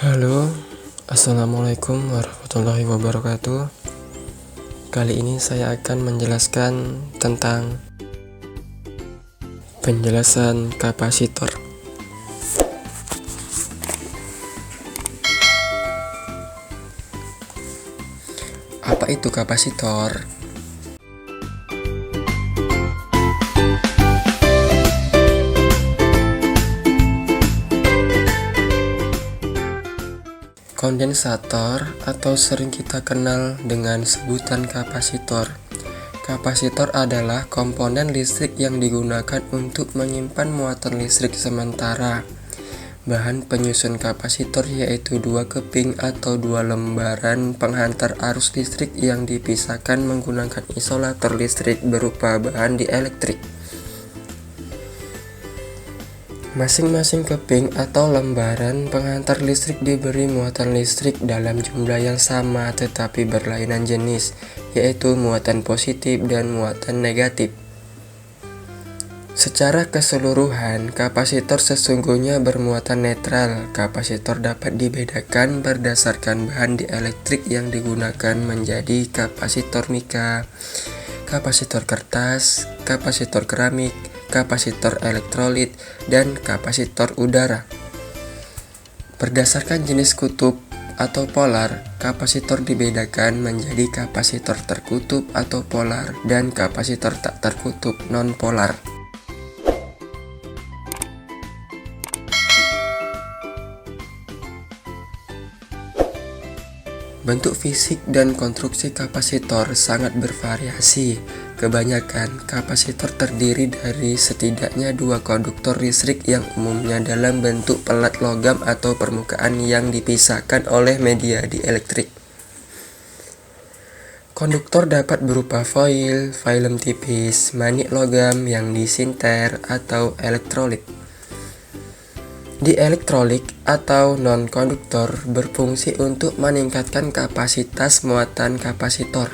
Halo, Assalamualaikum warahmatullahi wabarakatuh. Kali ini saya akan menjelaskan tentang penjelasan kapasitor. Apa itu kapasitor? Kondensator atau sering kita kenal dengan sebutan kapasitor. Kapasitor adalah komponen listrik yang digunakan untuk menyimpan muatan listrik sementara. Bahan penyusun kapasitor yaitu dua keping atau dua lembaran penghantar arus listrik yang dipisahkan menggunakan isolator listrik berupa bahan dielektrik. Masing-masing keping atau lembaran penghantar listrik diberi muatan listrik dalam jumlah yang sama tetapi berlainan jenis, yaitu muatan positif dan muatan negatif. Secara keseluruhan, kapasitor sesungguhnya bermuatan netral. Kapasitor dapat dibedakan berdasarkan bahan dielektrik yang digunakan menjadi kapasitor mika, kapasitor kertas, kapasitor keramik, kapasitor elektrolit, dan kapasitor udara. Berdasarkan jenis kutub atau polar, kapasitor dibedakan menjadi kapasitor terkutub atau polar dan kapasitor tak terkutub non-polar. Bentuk fisik dan konstruksi kapasitor sangat bervariasi. Kebanyakan kapasitor terdiri dari setidaknya dua konduktor listrik yang umumnya dalam bentuk pelat logam atau permukaan yang dipisahkan oleh media dielektrik. Konduktor dapat berupa foil, film tipis, manik logam yang disinter, atau elektrolit. Dielektrolit atau non-konduktor berfungsi untuk meningkatkan kapasitas muatan kapasitor.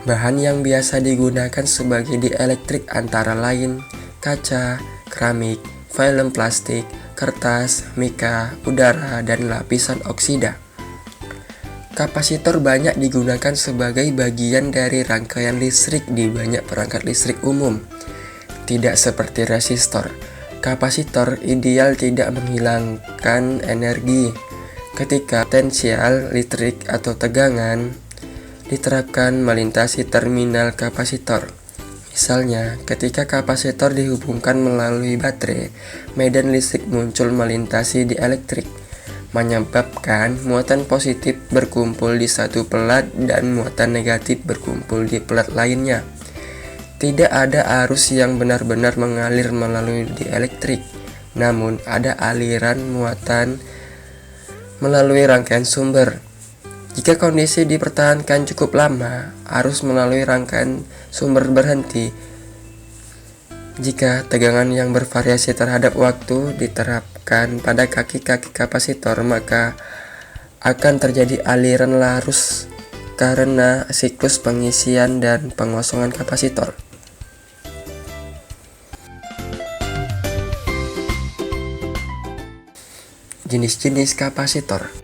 Bahan yang biasa digunakan sebagai dielektrik antara lain kaca, keramik, film plastik, kertas, mika, udara, dan lapisan oksida. Kapasitor banyak digunakan sebagai bagian dari rangkaian listrik di banyak perangkat listrik umum. Tidak seperti resistor, kapasitor ideal tidak menghilangkan energi ketika potensial listrik atau tegangan diterapkan melintasi terminal kapasitor. Misalnya, ketika kapasitor dihubungkan melalui baterai, medan listrik muncul melintasi dielektrik, menyebabkan muatan positif berkumpul di satu pelat dan muatan negatif berkumpul di pelat lainnya. Tidak ada arus yang benar-benar mengalir melalui dielektrik, namun ada aliran muatan melalui rangkaian sumber. Jika kondisi dipertahankan cukup lama, arus melalui rangkaian sumber berhenti. Jika tegangan yang bervariasi terhadap waktu diterapkan pada kaki-kaki kapasitor, maka akan terjadi aliran arus karena siklus pengisian dan pengosongan kapasitor. Jenis-jenis kapasitor.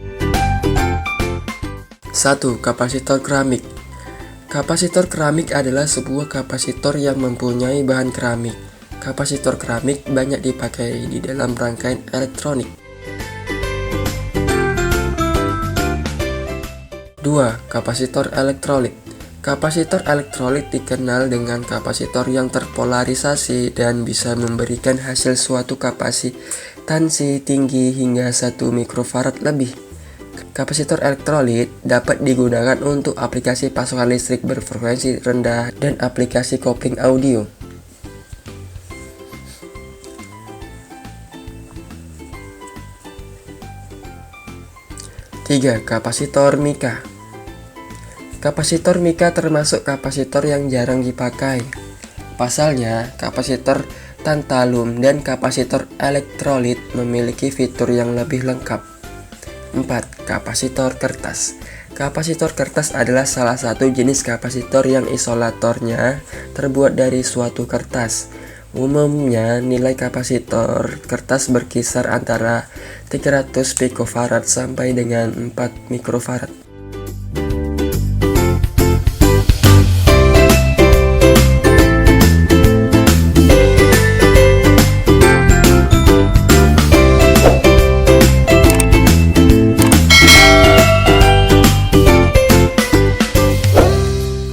1. Kapasitor keramik. Kapasitor keramik adalah sebuah kapasitor yang mempunyai bahan keramik. Kapasitor keramik banyak dipakai di dalam rangkaian elektronik. 2. Kapasitor elektrolit. Kapasitor elektrolit dikenal dengan kapasitor yang terpolarisasi dan bisa memberikan hasil suatu kapasitansi tinggi hingga 1 mikrofarad lebih. Kapasitor elektrolit dapat digunakan untuk aplikasi pasokan listrik berfrekuensi rendah dan aplikasi kopling audio. Tiga. Kapasitor mika. Kapasitor mika termasuk kapasitor yang jarang dipakai. Pasalnya, kapasitor tantalum dan kapasitor elektrolit memiliki fitur yang lebih lengkap. 4. Kapasitor kertas. Kapasitor kertas adalah salah satu jenis kapasitor yang isolatornya terbuat dari suatu kertas. Umumnya nilai kapasitor kertas berkisar antara 300 picofarad sampai dengan 4 mikrofarad.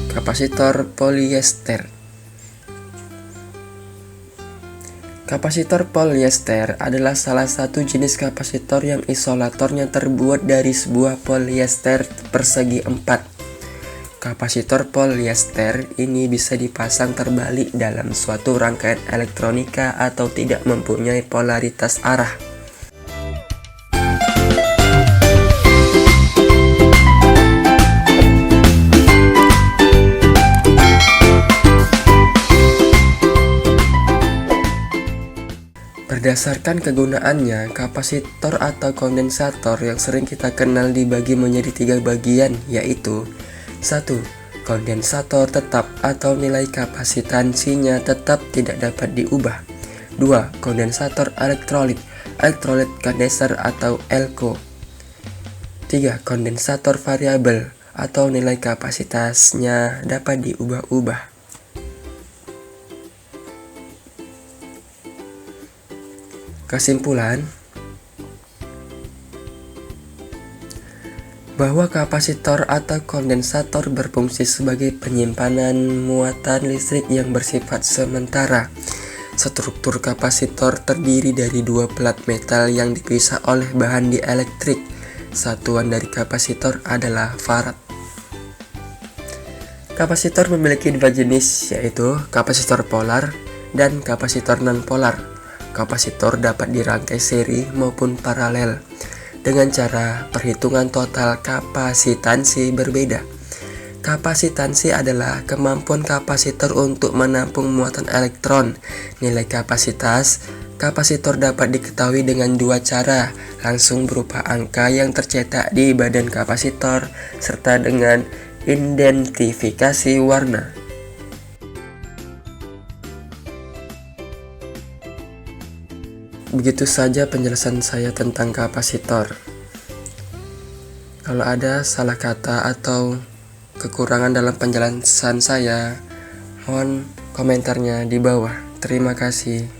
Kapasitor polyester. Kapasitor polyester adalah salah satu jenis kapasitor yang isolatornya terbuat dari sebuah polyester persegi 4. Kapasitor polyester ini bisa dipasang terbalik dalam suatu rangkaian elektronika atau tidak mempunyai polaritas arah. Berdasarkan kegunaannya, kapasitor atau kondensator yang sering kita kenal dibagi menjadi 3 bagian, yaitu 1. Kondensator tetap atau nilai kapasitansinya tetap tidak dapat diubah. 2. Kondensator elektrolit, elektrolit condenser atau ELCO. 3. Kondensator variabel atau nilai kapasitasnya dapat diubah-ubah. Kesimpulan, bahwa kapasitor atau kondensator berfungsi sebagai penyimpanan muatan listrik yang bersifat sementara. Struktur kapasitor terdiri dari 2 plat metal yang dipisah oleh bahan dieelektrik. Satuan dari kapasitor adalah farad. Kapasitor memiliki 2 jenis, yaitu kapasitor polar dan kapasitor non-polar. Kapasitor dapat dirangkai seri maupun paralel dengan cara perhitungan total kapasitansi berbeda. Kapasitansi adalah kemampuan kapasitor untuk menampung muatan elektron. Nilai kapasitas kapasitor dapat diketahui dengan 2 cara, langsung berupa angka yang tercetak di badan kapasitor serta dengan identifikasi warna. Begitu saja penjelasan saya tentang kapasitor. Kalau ada salah kata atau kekurangan dalam penjelasan saya, mohon komentarnya di bawah. Terima kasih.